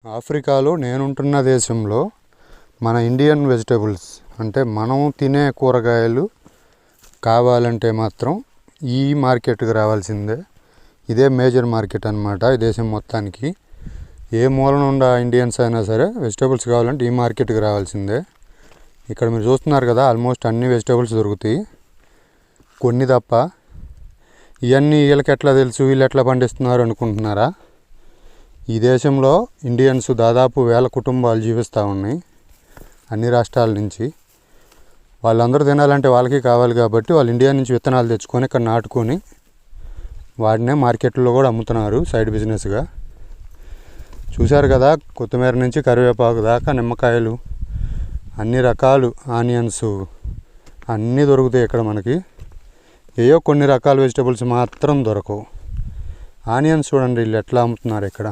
ఆఫ్రికాలో నేనుంటున్న దేశంలో మన ఇండియన్ వెజిటేబుల్స్ అంటే మనం తినే కూరగాయలు కావాలంటే మాత్రం ఈ మార్కెట్కి రావాల్సిందే. ఇదే మేజర్ మార్కెట్ అన్నమాట ఈ దేశం మొత్తానికి. ఏ మూల నుండి ఇండియన్స్ అయినా సరే వెజిటేబుల్స్ కావాలంటే ఈ మార్కెట్కి రావాల్సిందే. ఇక్కడ మీరు చూస్తున్నారు కదా, ఆల్మోస్ట్ అన్ని వెజిటేబుల్స్ దొరుకుతాయి, కొన్ని తప్ప. ఇవన్నీ వీళ్ళకి ఎట్లా తెలుసు, వీళ్ళు ఎట్లా పండిస్తున్నారు అనుకుంటున్నారా? ఈ దేశంలో ఇండియన్స్ దాదాపు 1000 కుటుంబాలు జీవిస్తూ ఉన్నాయి అన్ని రాష్ట్రాల నుంచి. వాళ్ళందరూ తినాలంటే వాళ్ళకి కావాలి కాబట్టి వాళ్ళు ఇండియా నుంచి విత్తనాలు తెచ్చుకొని ఇక్కడ నాటుకొని వాటినే మార్కెట్లో కూడా అమ్ముతున్నారు సైడ్ బిజినెస్గా. చూశారు కదా, కొత్తిమీర నుంచి కరివేపాకు దాకా, నిమ్మకాయలు, అన్ని రకాలు ఆనియన్స్ అన్నీ దొరుకుతాయి ఇక్కడ మనకి. ఏయో కొన్ని రకాల వెజిటేబుల్స్ మాత్రం దొరకవు. ఆనియన్స్ చూడండి వీళ్ళు ఎట్లా అమ్ముతున్నారు ఇక్కడ.